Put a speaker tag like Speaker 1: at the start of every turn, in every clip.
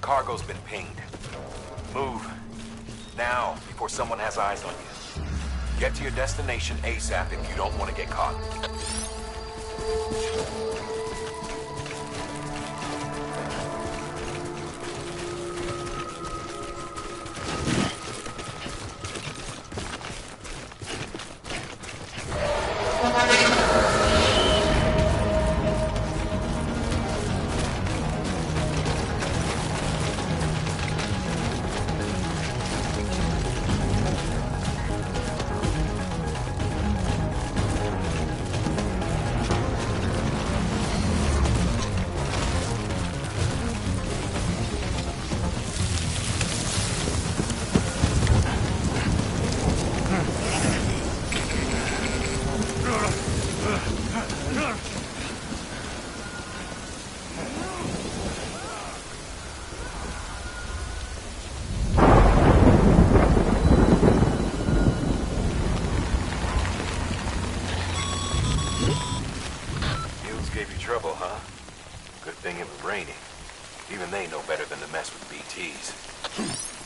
Speaker 1: Cargo's been pinged. Move. Now, before someone has eyes on you. Get to your destination ASAP if you don't want to get caught. Trouble, huh? Good thing it was raining. Even they know better than to mess with BTs.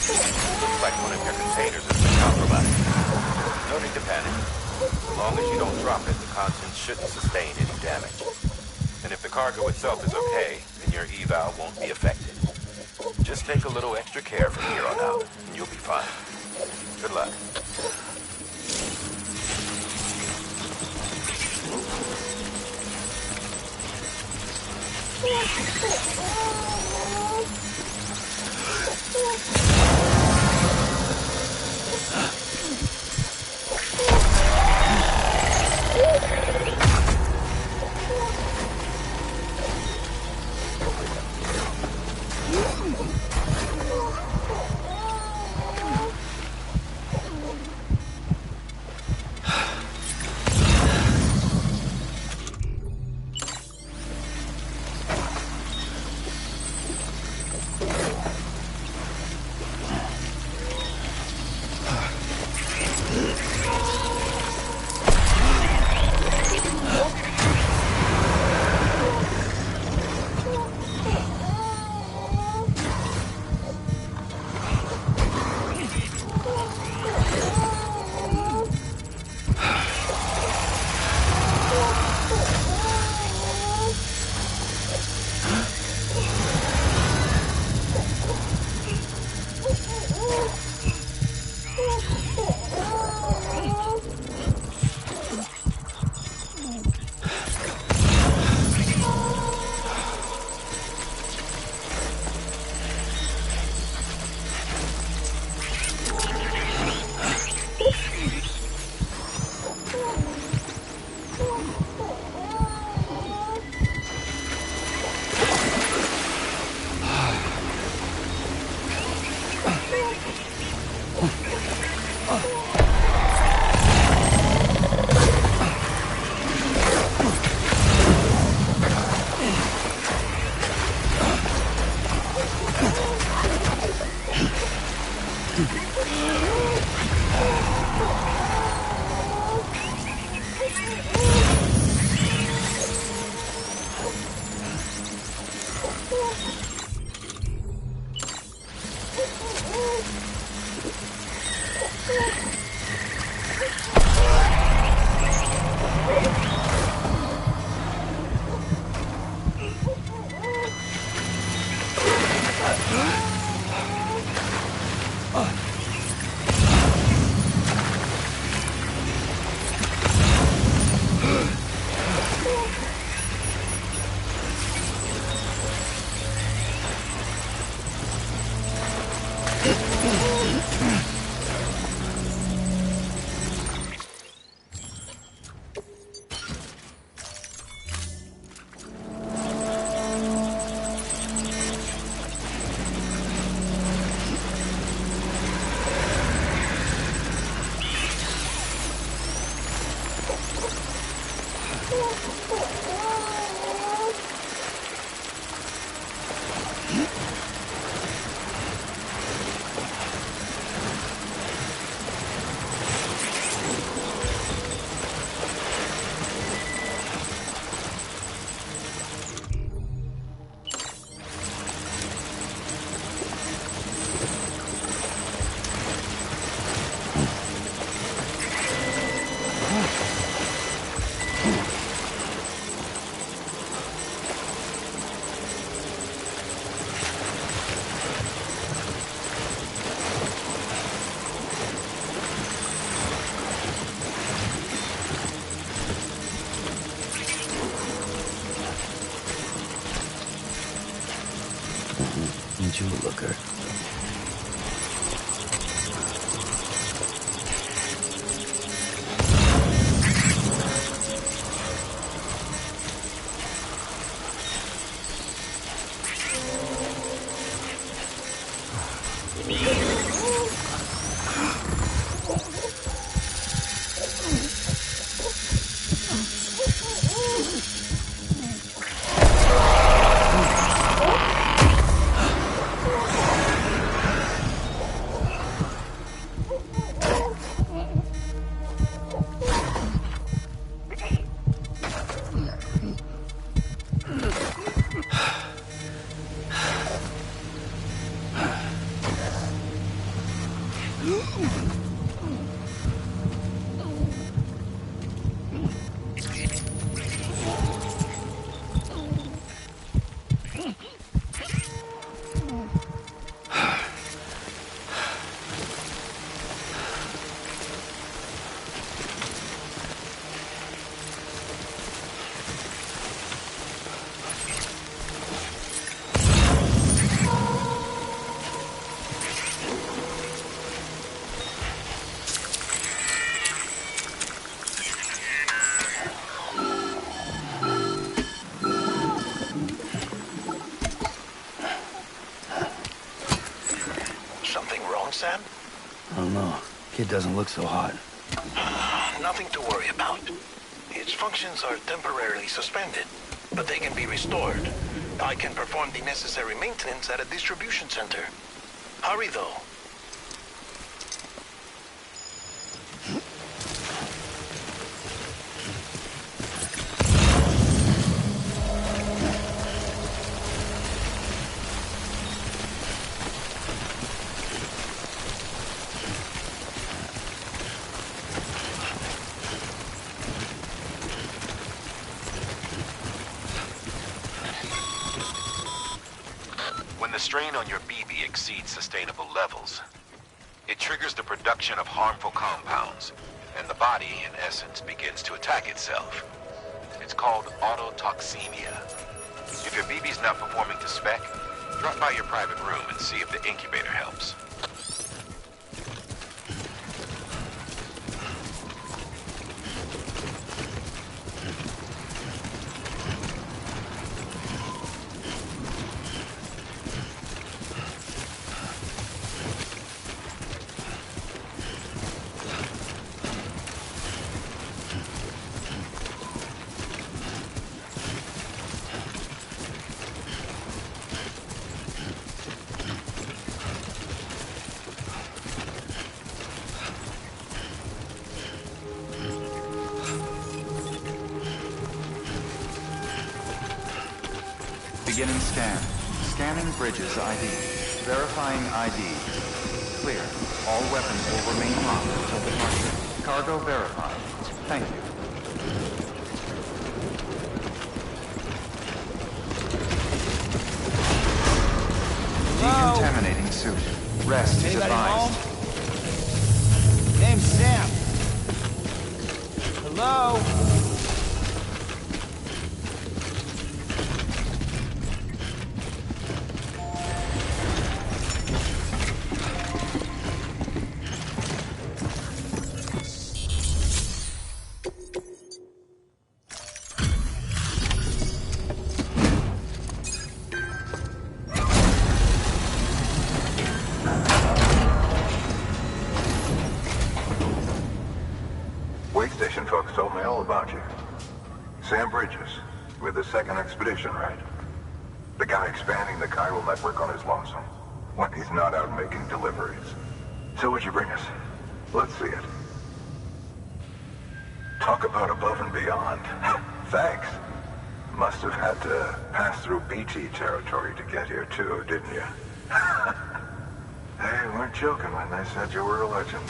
Speaker 1: Looks like one of your containers has been compromised. No need to panic. As long as you don't drop it, the contents shouldn't sustain any damage. And if the cargo itself is okay, then your eval won't be affected. Just take a little extra care from here on out, and you'll be fine. Good luck.
Speaker 2: Ain't you a looker?
Speaker 3: Sam?
Speaker 2: I don't know. Kid doesn't look so hot.
Speaker 3: Nothing to worry about. Its functions are temporarily suspended, but they can be restored. I can perform the necessary maintenance at a distribution center. Hurry, though.
Speaker 1: The strain on your BB exceeds sustainable levels. It triggers the production of harmful compounds, and the body, in essence, begins to attack itself. It's called autotoxemia. If your BB's not performing to spec, drop by your private room and see if the incubator helps.
Speaker 4: Beginning scan. Scanning bridges ID. Verifying ID. Clear. All weapons will remain locked until departure. Cargo verified. Thank you. Decontaminating suit. Rest is
Speaker 5: Anybody
Speaker 4: advised.
Speaker 5: home? Name's Sam. Hello?
Speaker 6: Station folks told me all about you. Sam Bridges, with the second expedition, right? The guy expanding the chiral network on his lonesome, when he's not out making deliveries. So what'd you bring us? Let's see it. Talk about above and beyond. Thanks. Must have had to pass through BT territory to get here too, didn't you? They weren't joking when they said you were a legend.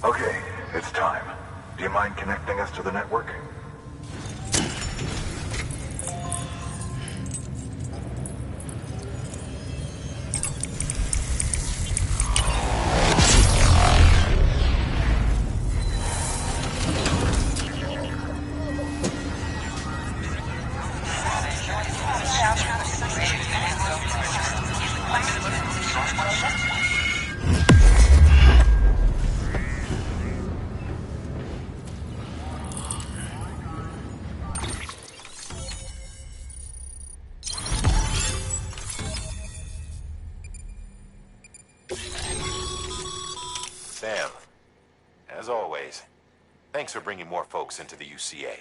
Speaker 6: Okay, it's time. Do you mind connecting us to the network?
Speaker 1: Sam, as always, thanks for bringing more folks into the UCA.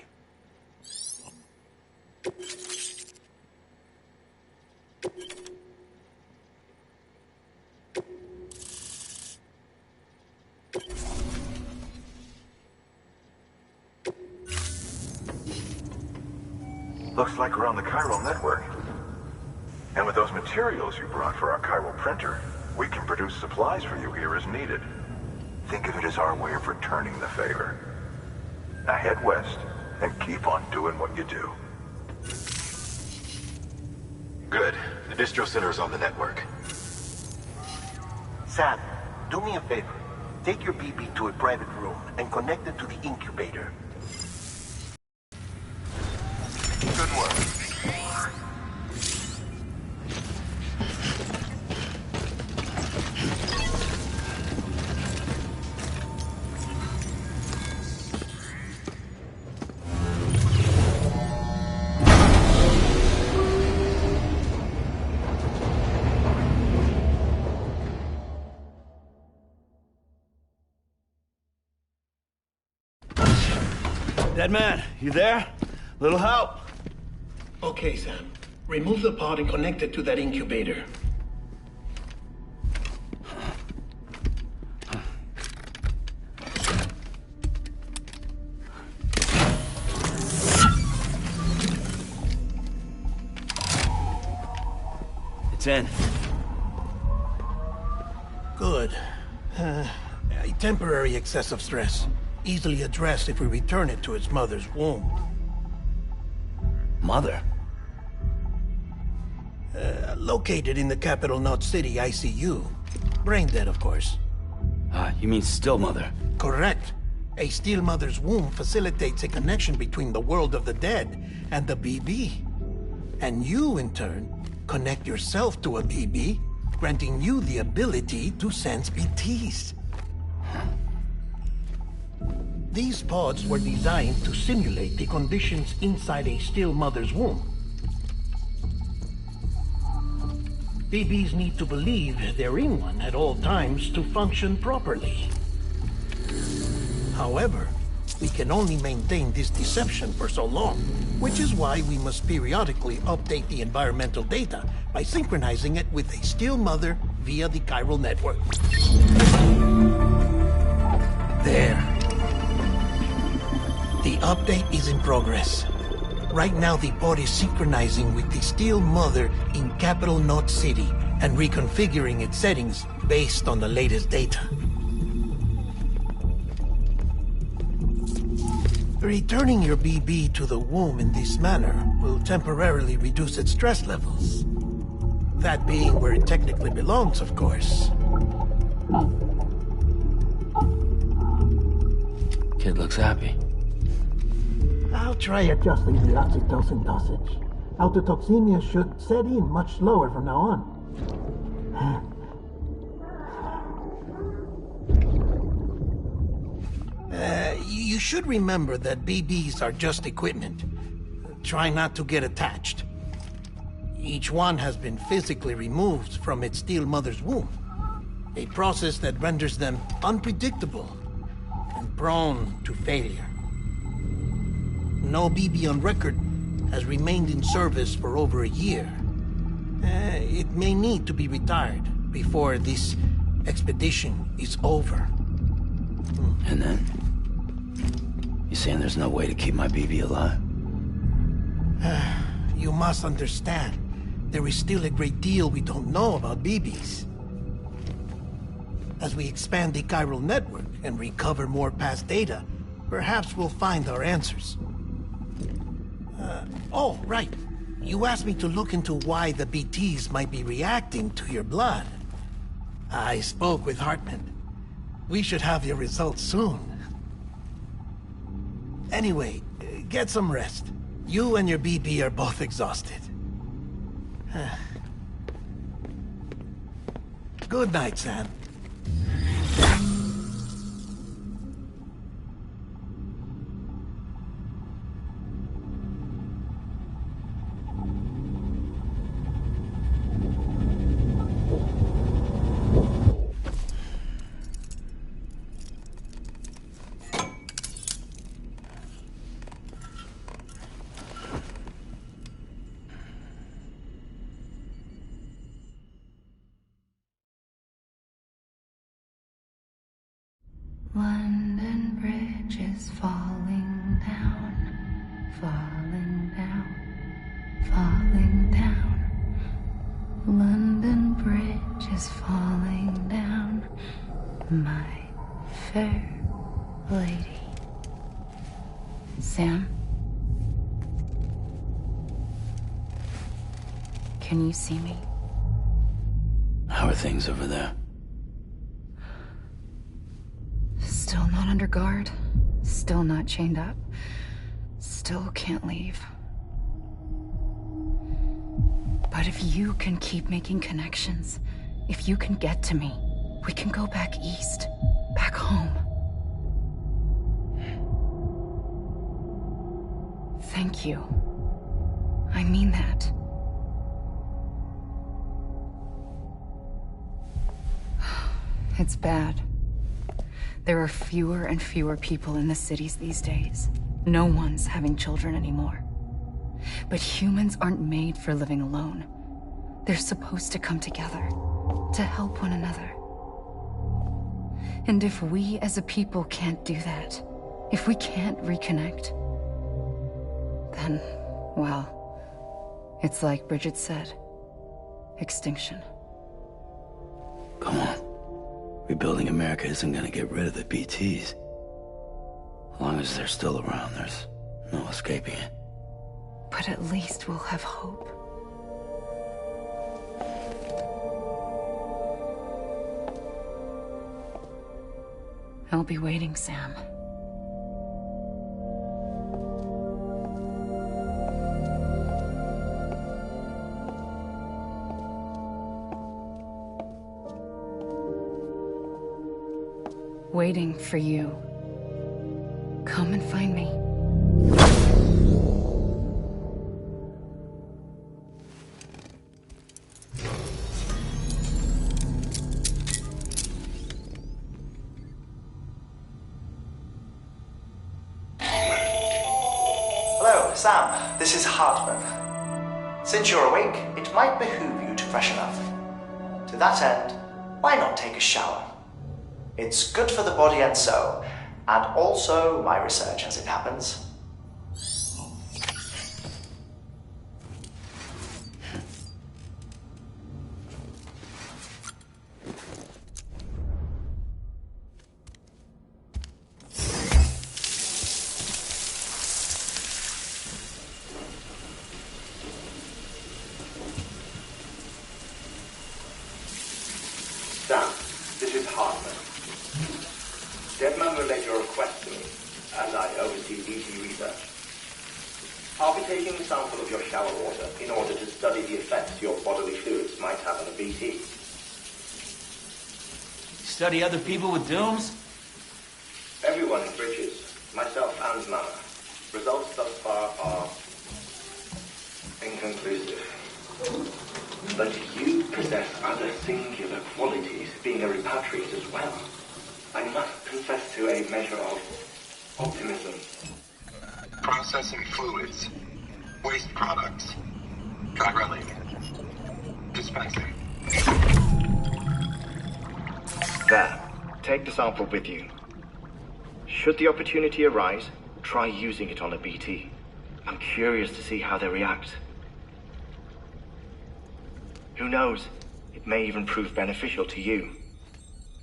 Speaker 6: Looks like we're on the chiral network. And with those materials you brought for our chiral printer, we can produce supplies for you here as needed. Think of it as our way of returning the favor. Now head west and keep on doing what you do.
Speaker 1: Good. The distro center is on the network.
Speaker 3: Sam, do me a favor. Take your BB to a private room and connect it to the incubator.
Speaker 6: Good work.
Speaker 2: Dead man, you there? Little help?
Speaker 3: Okay, Sam. Remove the pod and connect it to that incubator.
Speaker 2: It's in.
Speaker 3: Good. A temporary excessive stress. Easily addressed if we return it to its mother's womb.
Speaker 2: Mother?
Speaker 3: Located in the capital Knot City ICU. Brain dead, of course.
Speaker 2: You mean still mother?
Speaker 3: Correct. A still mother's womb facilitates a connection between the world of the dead and the BB. And you, in turn, connect yourself to a BB, granting you the ability to sense BTs.
Speaker 7: These pods were designed to simulate the conditions inside a still mother's womb. BBs need to believe they're in one at all times to function properly. However, we can only maintain this deception for so long, which is why we must periodically update the environmental data by synchronizing it with a still mother via the chiral network. There. The update is in progress. Right now, the pod is synchronizing with the still mother in Capital Knot City and reconfiguring its settings based on the latest data. Returning your BB to the womb in this manner will temporarily reduce its stress levels. That being where it technically belongs, of course.
Speaker 2: Kid looks happy.
Speaker 7: I'll try adjusting the oxytocin dosage. Autotoxemia should set in much slower from now on. You should remember that BBs are just equipment. Try not to get attached. Each one has been physically removed from its still mother's womb. A process that renders them unpredictable and prone to failure. No BB on record has remained in service for over a year. It may need to be retired before this expedition is over.
Speaker 2: And then? You saying there's no way to keep my BB alive?
Speaker 7: You must understand, there is still a great deal we don't know about BBs. As we expand the chiral network and recover more past data, perhaps we'll find our answers. Oh, right. You asked me to look into why the BTs might be reacting to your blood. I spoke with Heartman. We should have your results soon. Anyway, get some rest. You and your BB are both exhausted. Good night, Sam.
Speaker 8: London Bridge is falling down, falling down, falling down. London Bridge is falling down, my fair lady. Sam? Can you see me?
Speaker 2: How are things over there?
Speaker 8: Still not under guard, still not chained up, still can't leave. But if you can keep making connections, if you can get to me, we can go back east, back home. Thank you. I mean that. It's bad. There are fewer and fewer people in the cities these days. No one's having children anymore. But humans aren't made for living alone. They're supposed to come together, to help one another. And if we as a people can't do that, if we can't reconnect, then, well, it's like Bridget said, extinction.
Speaker 2: Come on. Rebuilding America isn't gonna get rid of the BTs. As long as they're still around, there's no escaping it.
Speaker 8: But at least we'll have hope. I'll be waiting, Sam. Waiting for you. come and find me.
Speaker 9: Hello, Sam. This is Heartman. Since you're awake, it might behoove you to freshen up. To that end, why not take a shower? It's good for the body and soul, and also my research as it happens.
Speaker 6: Sam, this is Heartman. Deadman relayed your request to me, as I oversee BT research. I'll be taking a sample of your shower water in order to study the effects your bodily fluids might have on a BT.
Speaker 5: Study other people with dooms?
Speaker 6: Everyone in Bridges, myself and Mama. Results thus far are inconclusive. But you possess other singular qualities, being a repatriate as well. I must confess to a measure of optimism.
Speaker 3: Processing fluids. Waste products. Drilling. Dispensing.
Speaker 6: There. Take the sample with you. Should the opportunity arise, try using it on a BT. I'm curious to see how they react. Who knows? It may even prove beneficial to you.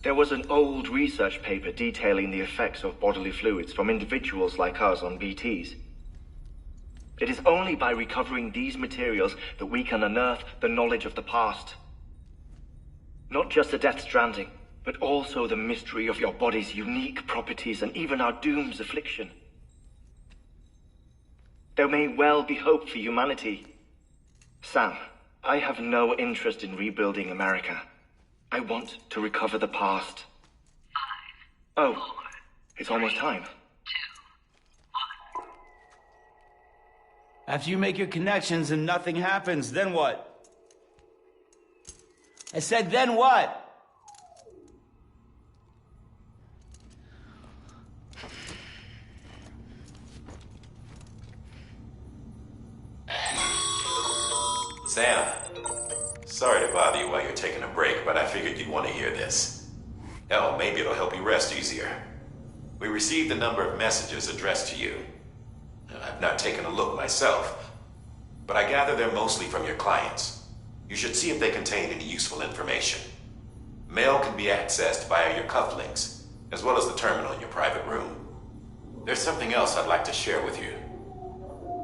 Speaker 6: There was an old research paper detailing the effects of bodily fluids from individuals like us on BTs. It is only by recovering these materials that we can unearth the knowledge of the past. Not just the Death Stranding, but also the mystery of your body's unique properties and even our doom's affliction. There may well be hope for humanity. Sam, I have no interest in rebuilding America. I want to recover the past. 5, 4, oh, it's almost time.
Speaker 5: 2, 1. After you make your connections and nothing happens, then what? I said, then what?
Speaker 1: Sam, sorry to bother you while you're taking a break, but I figured you'd want to hear this. Hell, maybe it'll help you rest easier. We received a number of messages addressed to you. I've not taken a look myself, but I gather they're mostly from your clients. You should see if they contain any useful information. Mail can be accessed via your cufflinks, as well as the terminal in your private room. There's something else I'd like to share with you.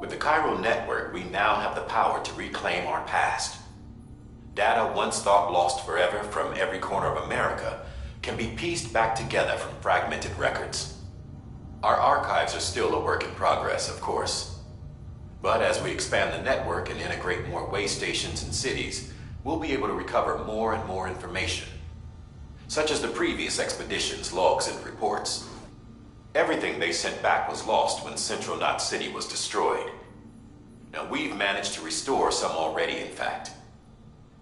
Speaker 1: With the chiral network, we now have the power to reclaim our past. Data once thought lost forever from every corner of America can be pieced back together from fragmented records. Our archives are still a work in progress, of course. But as we expand the network and integrate more way stations and cities, we'll be able to recover more and more information, such as the previous expedition's logs and reports. Everything they sent back was lost when Central Knot City was destroyed. Now, we've managed to restore some already, in fact.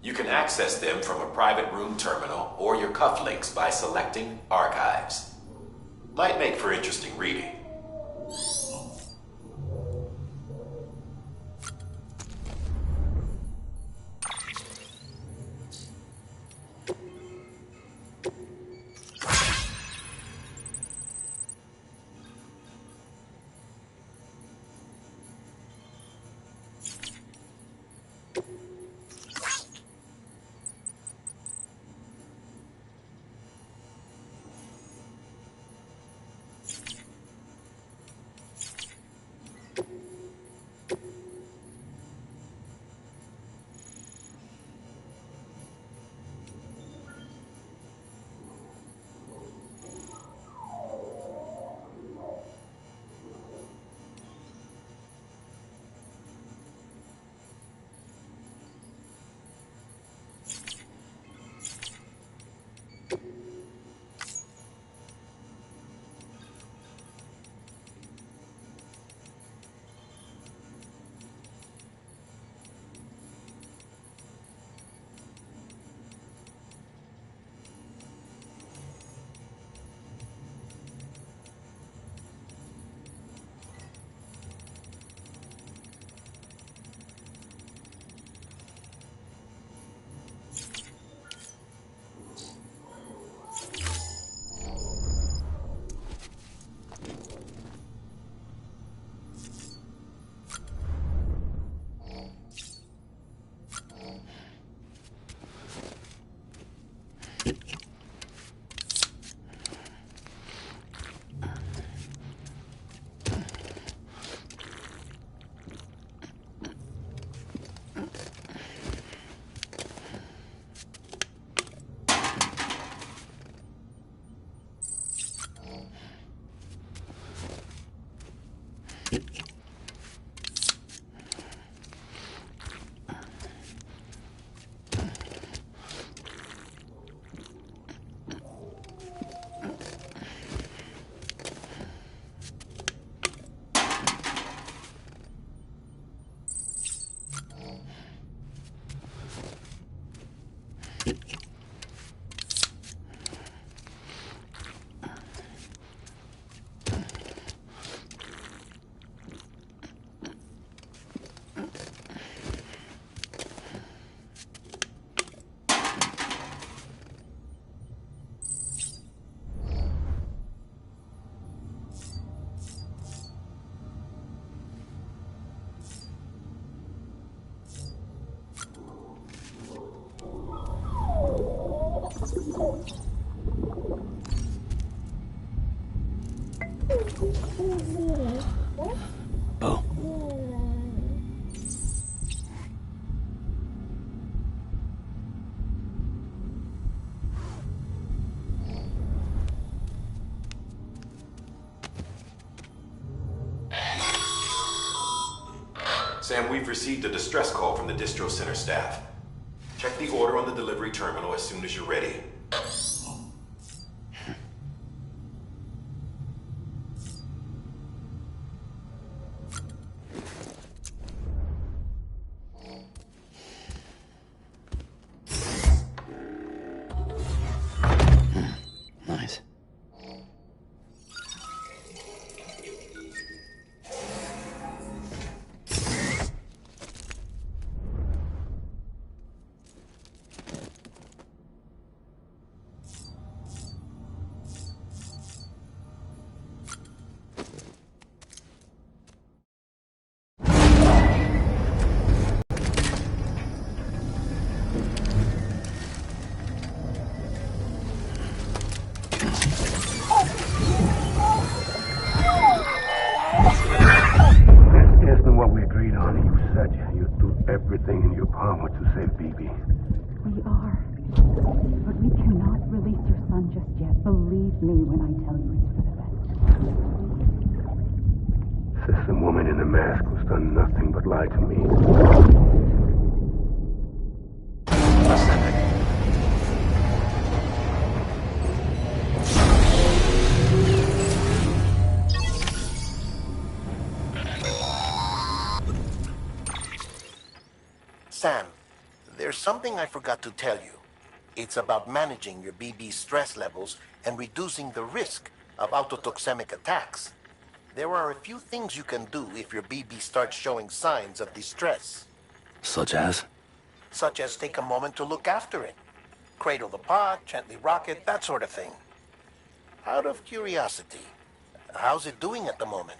Speaker 1: You can access them from a private room terminal or your cufflinks by selecting Archives. Might make for interesting reading.
Speaker 2: Bo.
Speaker 1: Sam, we've received a distress call from the distro center staff. Check the order on the delivery terminal as soon as you're ready.
Speaker 2: Nice.
Speaker 10: Isn't what we agreed on. You said you'd do everything in your power to save BB.
Speaker 11: We are. But we cannot release your son just yet. Believe me when I tell you it's for the best.
Speaker 10: System woman in the mask who's done nothing but lie to me.
Speaker 3: Sam, there's something I forgot to tell you. It's about managing your BB stress levels and reducing the risk of autotoxemic attacks. There are a few things you can do if your BB starts showing signs of distress.
Speaker 2: Such as?
Speaker 3: Such as take a moment to look after it. Cradle the pod, gently rock it, that sort of thing. Out of curiosity, how's it doing at the moment?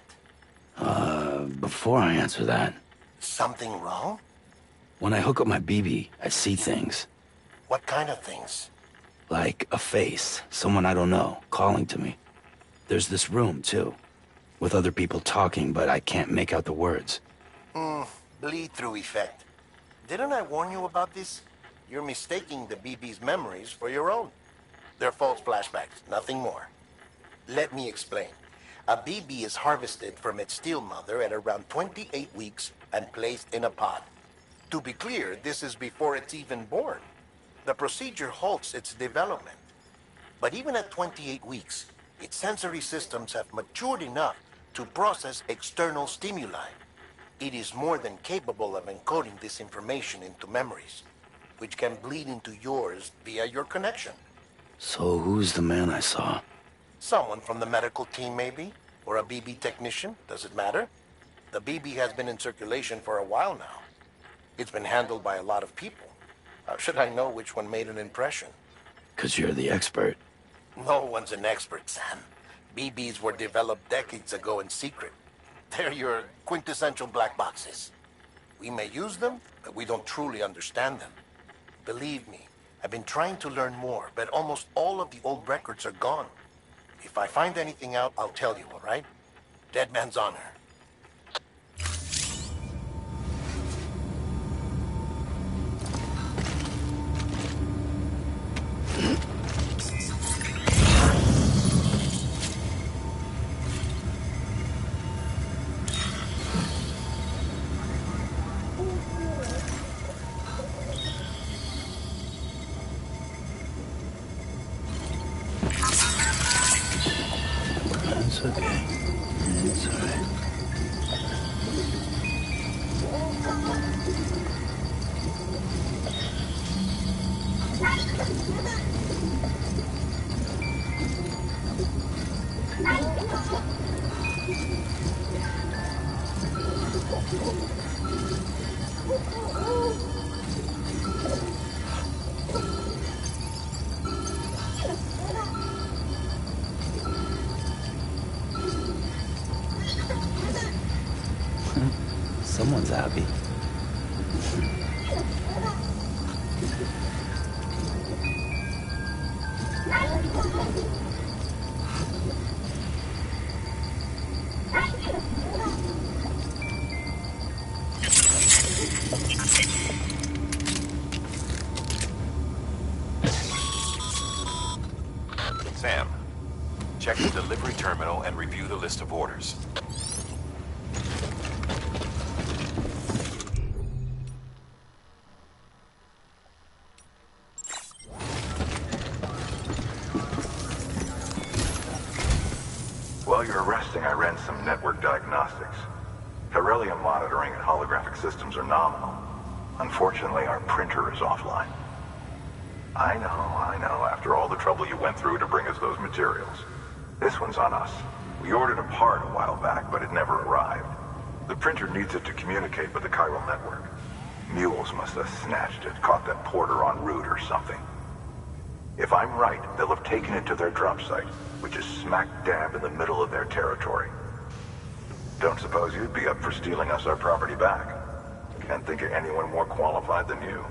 Speaker 2: Before I answer that,
Speaker 3: Something wrong?
Speaker 2: when I hook up my BB, I see things.
Speaker 3: What kind of things?
Speaker 2: Like a face, someone I don't know, calling to me. There's this room, too, with other people talking, but I can't make out the words.
Speaker 3: Bleed-through effect. Didn't I warn you about this? You're mistaking the BB's memories for your own. They're false flashbacks, nothing more. Let me explain. A BB is harvested from its steel mother at around 28 weeks and placed in a pod. To be clear, this is before it's even born. The procedure halts its development. But even at 28 weeks, its sensory systems have matured enough to process external stimuli. It is more than capable of encoding this information into memories, which can bleed into yours via your connection.
Speaker 2: So who's the man I saw?
Speaker 3: Someone from the medical team, maybe? Or a BB technician? Does it matter? The BB has been in circulation for a while now. It's been handled by a lot of people. How should I know which one made an impression?
Speaker 2: 'Cause you're the expert.
Speaker 3: No one's an expert, Sam. BBs were developed decades ago in secret. They're your quintessential black boxes. We may use them, but we don't truly understand them. Believe me, I've been trying to learn more, but almost all of the old records are gone. If I find anything out, I'll tell you, all right? Dead man's honor.
Speaker 2: It's okay. It's all right. Someone's happy.
Speaker 1: Sam, check the delivery terminal and review the list of orders.
Speaker 6: While you're resting, I ran some network diagnostics. Beryllium monitoring and holographic systems are nominal. Unfortunately, our printer is offline. I know, after all the trouble you went through to bring us those materials. This one's on us. We ordered a part a while back, but it never arrived. The printer needs it to communicate with the chiral network. Mules must have snatched it, caught that porter en route or something. If I'm right, they'll have taken it to their drop site, which is smack dab in the middle of their territory. Don't suppose you'd be up for stealing us our property back? Can't think of anyone more qualified than you.